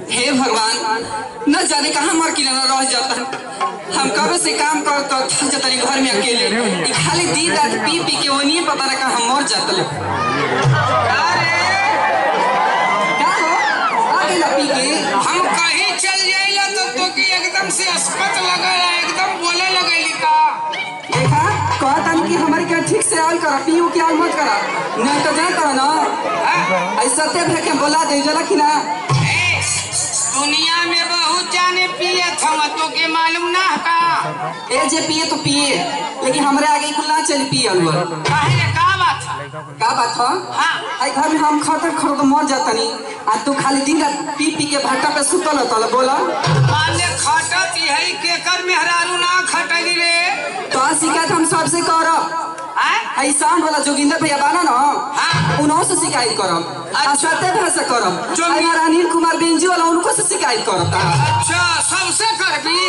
हे भगवान, न जाने कहाँ मर किनारा रह जाता। हम कब से काम कर जाता घर में अकेले, खाली दिन रात पी पी के वो नहीं पता ना कहाँ मर जाता। पी के हम कहीं चल जाइला तो की एकदम से अस्पत लगा, एकदम बोले लगेली का। देखा कहता कि हमारे क्या ठीक से आल करा, पियो के आल मत करा, नहीं तो जान करा ना ऐसा ते के बोला दे जला कि ना। दुनिया में बहुत जाने पिए था, तो के मालूम ना का। ए जे पिए तो पिए, लेकिन हमारे आगे कुल ना चल पिए अलवर। काहे का बात का बात हो? हां आई घर में हम खतर खर तो मर जाता नहीं, आ तू खाली दिन रात पी पी के भट्टा पे सुतल होता। बोला माने खटत यही के कर मेहरारू ना खटली रे। तो शिकायत हम सबसे करब। ऐसा वाला जोगिंदर भैया बाना ना, उन्हों से शिकायत करब। सत्य भैया से करब। हमारा अनिल कुमार बेंजी वाला उनको से शिकायत करब। अच्छा सबसे करबी।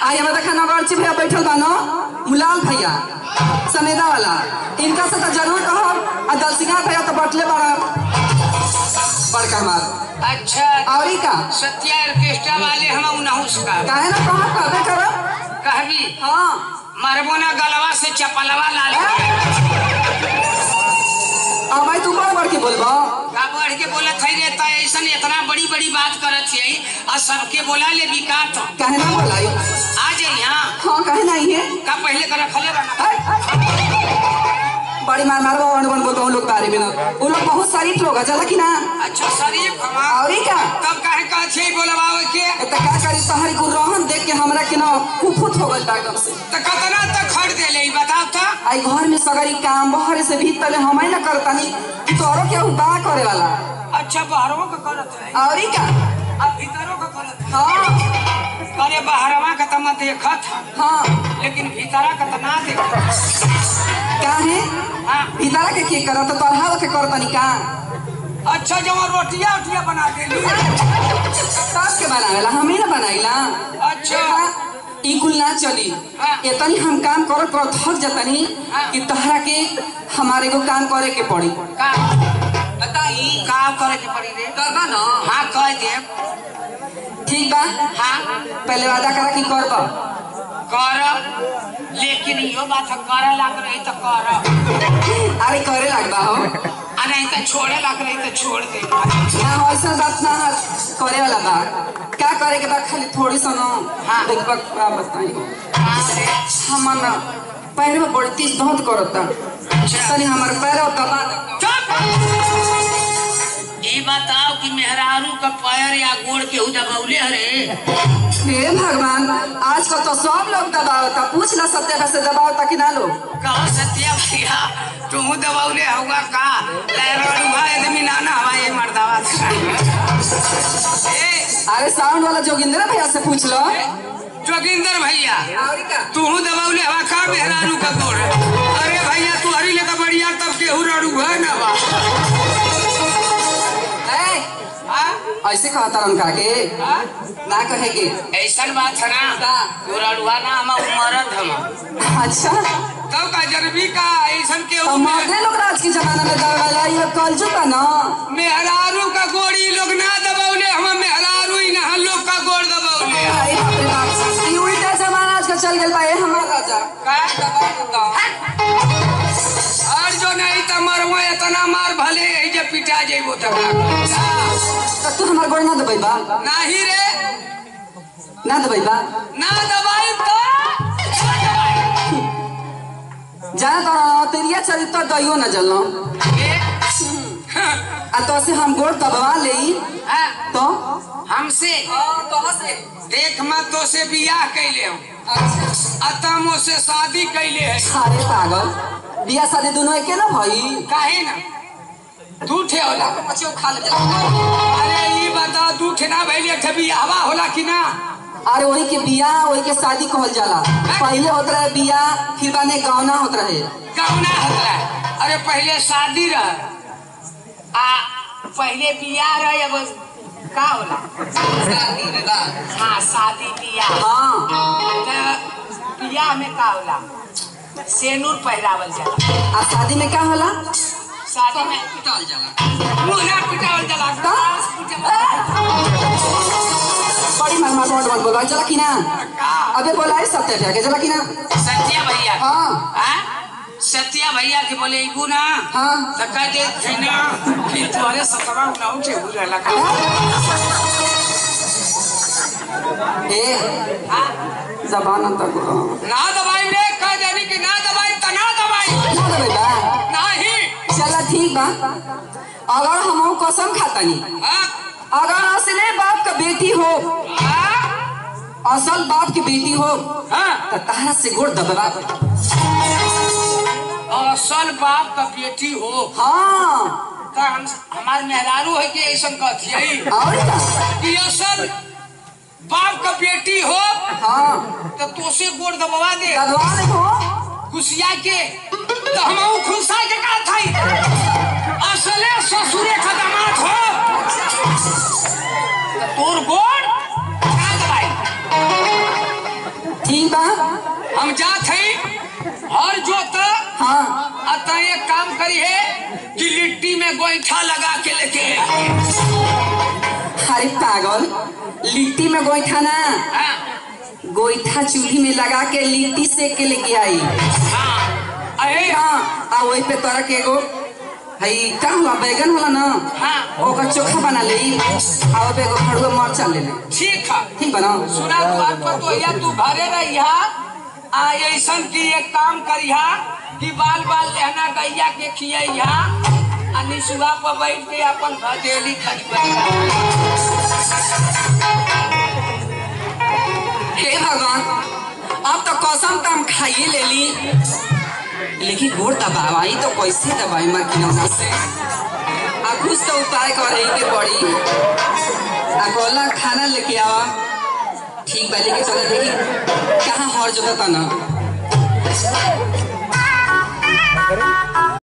आई हमारा देखा नगरची भैया बैठल बानो, मुलाल भैया समेदा वाला, इनका से तो जरूर कहब। आ दलसिंगा भैया तो बटले बड़ा बड़का हमार। अच्छा और का सत्या ऑर्केस्ट्रा वाले हम उनहुस का काहे ना कहब, कहबे करब। कहबी हां मारबो ना गलवा से चपलवा लाल। अब भाई तू बड़ के बोलबा का बढ़ के बोलत है रे। त ऐसन इतना बड़ी बड़ी बात करत है और सबके बोला ले बिकात। काहे ना बोलाई आ जाई। हां काहे नहीं है का पहले कर खले रहना बड़ी मार मारवा वन बोलता हूँ लोग बारे में ना। वो लोग बहुत शरीफ लोग है चला कि ना। अच्छा शरीफ हमार और क्या तब काहे कहछे बोलवावे के त का करी तहरी को रहन देख के हमरा के ना कुफुत हो गइल एकदम से। त कतना तक खड़ देले ई बताओ त। आई घर में सगरी काम बाहर से भीतर हम ही ना करतानी, तोरो के बा करे वाला। अच्छा बाहरों का करत है और क्या अब भीतरों का करत है। हां अरे बाहरवा का त मत देखत हां लेकिन भीतरा का त ना देखत। काहे हां भीतर के करत तो तोहरा के करतानी का। अच्छा जब रोटियां उठिया बना देली सास के बनावेला हम ही ना बनाइला। अच्छा ई कुल ना चली। इतनी हम काम करत करत थक जतनी कि तहरा के हमारे को काम करे के पड़ी। का बताई का करे के पड़ी रे। करबा ना। हां कह दे ठीक बा। हां पहले वादा करा कि करबा करब, लेकिन यो बात करे लाग रही तो करब। अरे करे लगबा हो आ नहीं तो छोड़े लाग रही तो छोड़ दे। ना ऐसा बात ना करे वाला बात क्या करे के बाद खाली थोड़ी सुनो। देखबा का बताई हम ना पैर में बड़ी तेज दर्द करता। तनी हमर पैर दबा ये बताओ कि मेहरारू का पैर या गोड़ केहू दबौले हरे। हे भगवान आजकल तो सब लोग दबावता, पूछ ला सत्या से दबावता कि ना लोग। कहो सत्या भैया तू दबौले होगा का लहरारू भाई आदमी नाना हवाए मर्दावा। अरे साउंड वाला जोगिंदर भैया से पूछ लो। जोगिंदर भैया तू दबौले हवा का मेहरारू का गोड़। अरे भैया तू हरी लेता बढ़िया तब केहू रड़ू है ना बा। ऐसे कहता रन काके ना कहेगे ऐसा बात है ना तू रड़ुआ ना हम मरद हम। अच्छा तब का जरबी का ऐसा के मर्दे लोग आज के जमाना में दबाला ये कलजू का ना। मेहरारू का गोड़ी लोग ना दबौले हम मेहरारू ही ना लोग का गोड़ दबौले। ये उल्टा जमाना आज का चल गया भाई हमारा राजा और जो नहीं तो मरवा इतना मार भले जे पिटा जेबो तब तू हमार गोड़ ना दबाई बा। नहीं रे ना दबाई बा ना दबाई तो जाना तो तेरिया चली तो दइयो ना जलनो आ तो से हम गोड़ दबवा ले तो हमसे तो से देख मत तो से बियाह कैले अच्छा अतमो से शादी कैले है। अरे पागल बियाह शादी दोनों एक ना भाई काहे ना दू ठे होला पछियो खा ले। अरे ये बता दू ठे ना भइले ठे बियाहवा होला कि ना। अरे वही के बियाह वही के शादी कहल जाला। पहले होत रहे बियाह फिर बाने गौना होत रहे। गौना होता अरे पहले शादी रह आ पहले बियाह रहे अब का होला शादी विवाह। हाँ शादी बियाह। हाँ बियाह में का होला सेनूर पहरावल जाला। आ शादी में क्या होला शादी में पिटाल जाला। मुहरा पिटावल जाला। बोला चला कि ना अबे बोला है सत्य भैया के चला कि ना सत्या भैया हाँ सत्या भैया के बोले इबू ना हाँ तो कह दे ना कि तुम्हारे सतरा उनाऊ के बुरा लगा जबान तक ना दबाई रे कह देनी कि ना दबाई तो ना दबाई नहीं चला ठीक बा अगर हम कसम खातनी अगर असले बाप का बेटी हो असल बाप की बेटी हो तो तारा से गोड़ दबा असल बाप का बेटी हो हाँ तो हमार मेहरारू है कि ऐसा कहती और क्या कि असल बाप का बेटी हो हाँ तो तोसे गोड़ दबवा दे दबवा दे हो खुशिया के तो हम खुशा के कहा था असले ससुरे खदमात हो तो तोर गोड़ ना दबाई ठीक बा हम जात है और जो तो हाँ अतः एक काम करी है कि लिट्टी में गोईठा लगा के लेके अरे पागल लिट्टी में गोईठा ना हाँ गोईठा चूल्ही में लगा के लिट्टी सेक के लेके आई अरे हाँ आ वही पे तोरा के एगो हई का होला बैगन होला ना हाँ ओकर चोखा बना ले आ पे एगो खड़ुआ मरचा ले ले ठीक है ठीक बना सुना तू बात पर तो या तू घरे रहिया आ ऐसा की एक काम करिया कि बाल बाल लहना गैया के खिया आ निसुआ पर बैठ के अपन भदेली खजबा हे भगवान अब तो कसम तो हम खाइए ले ली लेकिन गोड़ दबाई तो कैसे दबाई माँ किनौना से आ कुछ तो उपाय करे के पड़ी आ बोला खाना लेके आवा ठीक बा लेके चले देखी कहाँ हर जगह था ना